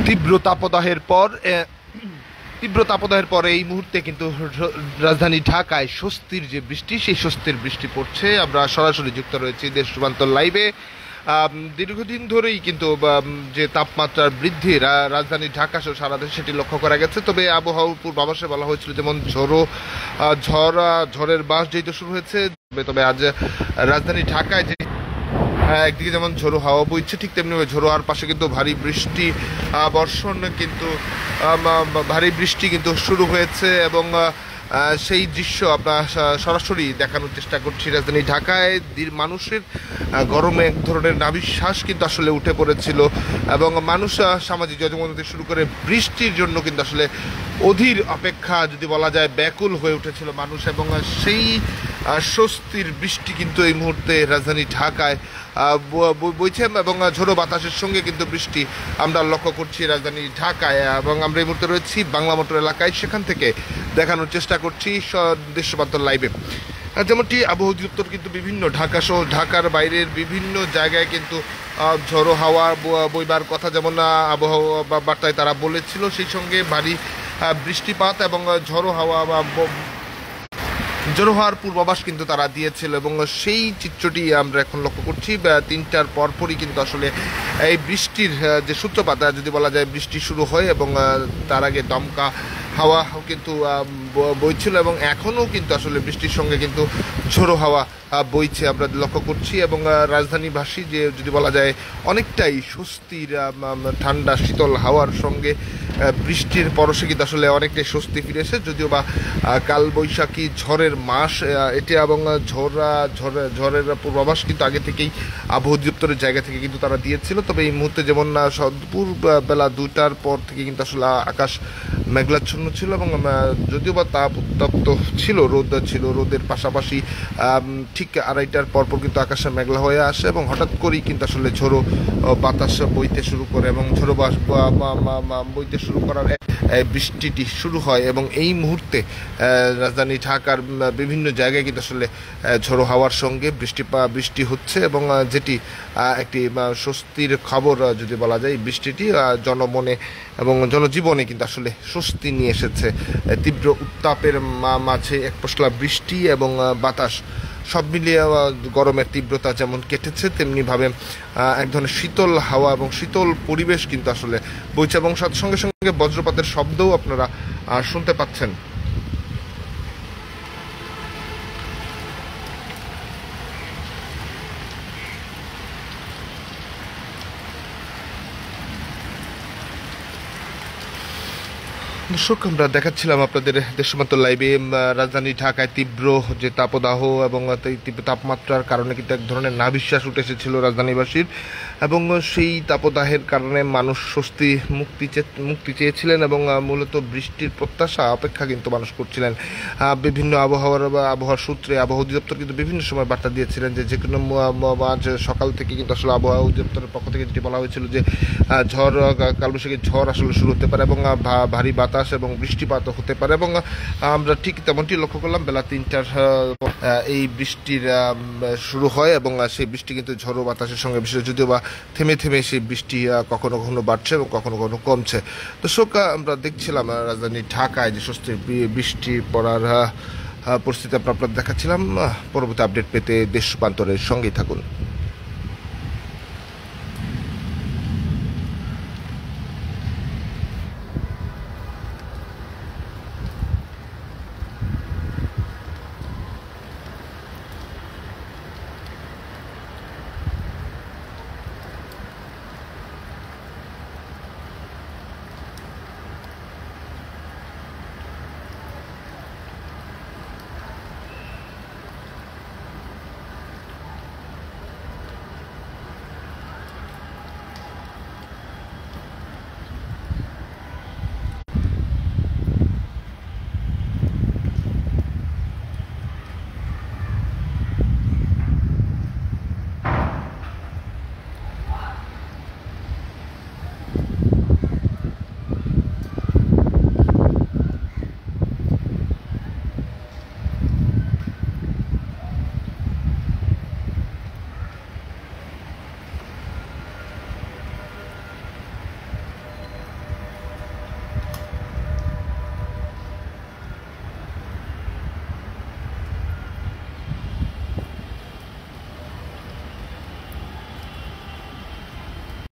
তীব্র তাপদাহের পর এই মুহূর্তে কিন্তু রাজধানী ঢাকায় স্বস্তির যে বৃষ্টি, সেই স্বস্তির বৃষ্টি পড়ছে। আমরা সরাসরি যুক্ত রয়েছি দেশ রূপান্তর লাইভে। দীর্ঘদিন ধরেই কিন্তু যে তাপমাত্রার বৃদ্ধি রাজধানী ঢাকা সহ সারা দেশে সেটি লক্ষ্য করা গেছে। তবে আবহাওয়া পূর্বাভাসে বলা হয়েছিল যেমন ঝড়ের বাস যেহেতু শুরু হয়েছে, তবে আজ রাজধানী ঢাকায় যে একদিকে যেমন ঝোড়ো হাওয়া বইছে, ঠিক তেমনি ঝোড়ো হাওয়ার পাশে কিন্তু ভারী বৃষ্টি কিন্তু শুরু হয়েছে এবং সেই দৃশ্য আমরা সরাসরি দেখানোর চেষ্টা করছি। রাজধানী ঢাকায় মানুষের গরমে এক ধরনের নাভিশ্বাস কিন্তু আসলে উঠে পড়েছিল এবং মানুষ সামাজিক যোগাযোগ থেকে শুরু করে বৃষ্টির জন্য কিন্তু আসলে অধীর অপেক্ষা যদি বলা যায় ব্যাকুল হয়ে উঠেছিল মানুষ। এবং সেই স্বস্তির বৃষ্টি কিন্তু এই মুহূর্তে রাজধানী ঢাকায় বইছে এবং ঝোড়ো বাতাসের সঙ্গে কিন্তু বৃষ্টি আমরা লক্ষ্য করছি রাজধানী ঢাকায়। এবং আমরা এই মুহূর্তে রয়েছি বাংলা মোটর এলাকায়, সেখান থেকে দেখানোর চেষ্টা করছি দেশ রূপান্তর লাইভে। যেমনটি আবহাওয়া অধিদপ্তর কিন্তু বিভিন্ন ঢাকা সহ ঢাকার বাইরের বিভিন্ন জায়গায় কিন্তু ঝোড়ো হাওয়া বইবার কথা যেমন আবহাওয়া বার্তায় তারা বলেছিল, সেই সঙ্গে ভারী বৃষ্টিপাত এবং ঝোড়ো হওয়ার পূর্বাভাস কিন্তু তারা দিয়েছিল। এবং সেই চিত্রটি আমরা এখন লক্ষ্য করছি। 3টার পরপরই কিন্তু আসলে এই বৃষ্টির যে সূত্রপাত যদি বলা যায়, বৃষ্টি শুরু হয় এবং তার আগে দমকা হাওয়া কিন্তু বইছিল এবং এখনও কিন্তু আসলে বৃষ্টির সঙ্গে কিন্তু ঝোড়ো হাওয়া বইছে আমরা লক্ষ্য করছি। এবং রাজধানীবাসী যে যদি বলা যায় অনেকটাই স্বস্তির ঠান্ডা শীতল হাওয়ার সঙ্গে বৃষ্টির পরশে কিন্তু আসলে অনেকটাই স্বস্তি ফিরেছে। যদিও বা কালবৈশাখী ঝড়ের মাস এটি এবং ঝড়ের পূর্বাভাস কিন্তু আগে থেকেই আবহাওয়া অধিদপ্তরের জায়গা থেকে কিন্তু তারা দিয়েছিল। তবে এই মুহূর্তে যেমন দুপুর বেলা 2টার পর থেকে কিন্তু আসলে আকাশ মেঘলাচ্ছন্ন ছিল এবং যদিও বা তাপ উত্তপ্ত ছিল, রোদ ছিল, রোদের পাশাপাশি ঠিক 2:30টার পরপর কিন্তু আকাশে মেঘলা হয়ে আসে এবং হঠাৎ করেই কিন্তু আসলে ঝোড়ো বাতাস বইতে শুরু করে এবং ঝোড়ো বইতে শুরু করার বৃষ্টিটি শুরু হয়। এবং এই মুহূর্তে রাজধানী ঢাকার বিভিন্ন জায়গায় কিন্তু আসলে ঝোড়ো হাওয়ার সঙ্গে বৃষ্টি হচ্ছে এবং যেটি একটি স্বস্তির খবর যদি বলা যায়। বৃষ্টিটি জনমনে এবং জনজীবনে কিন্তু আসলে স্বস্তি নিয়ে এসেছে। তীব্র উত্তাপের মাঝে এক পশলা বৃষ্টি এবং বাতাস সব মিলিয়ে গরমের তীব্রতা যেমন কেটেছে, তেমনিভাবে এক ধরনের শীতল হাওয়া এবং শীতল পরিবেশ কিন্তু আসলে বইছে এবং সঙ্গে সঙ্গে বজ্রপাতের শব্দও আপনারা শুনতে পাচ্ছেন। দর্শক, আমরা দেখাচ্ছিলাম আপনাদের দেশ রূপান্তর লাইভে রাজধানী ঢাকায় তীব্র যে তাপদাহ এবং তীব্র তাপমাত্রার কারণে কিন্তু এক ধরনের নাভিশ্বাস উঠে এসেছিল রাজধানীবাসীর এবং সেই তাপদাহের কারণে মানুষ স্বস্তি মুক্তি চেয়েছিলেন এবং মূলত বৃষ্টির প্রত্যাশা অপেক্ষা কিন্তু মানুষ করছিলেন। বিভিন্ন আবহাওয়ার সূত্রে আবহাওয়া অধিদপ্তর কিন্তু বিভিন্ন সময় বার্তা দিয়েছিলেন যে কোনো আজ সকাল থেকে কিন্তু আসলে আবহাওয়া অধিদপ্তরের পক্ষ থেকে যেটি বলা হয়েছিল যে কালবৈশাখী ঝড় আসলে শুরু হতে পারে এবং ভারী বাতাস এবং বৃষ্টিপাতও হতে পারে। এবং আমরা ঠিক তেমনটি লক্ষ্য করলাম বেলা 3টার এই বৃষ্টির শুরু হয় এবং সেই বৃষ্টি কিন্তু ঝড়ো বাতাসের সঙ্গে বিশেষ যদিও বা থেমে থেমে সেই বৃষ্টি কখনো কখনো বাড়ছে এবং কখনো কখনো কমছে। দর্শক, আমরা দেখছিলাম রাজধানী ঢাকায় যে স্বস্তির বৃষ্টি পড়ার পরিস্থিতি আপনাদের দেখাচ্ছিলাম। পরবর্তী আপডেট পেতে দেশ রূপান্তরের সঙ্গেই থাকুন।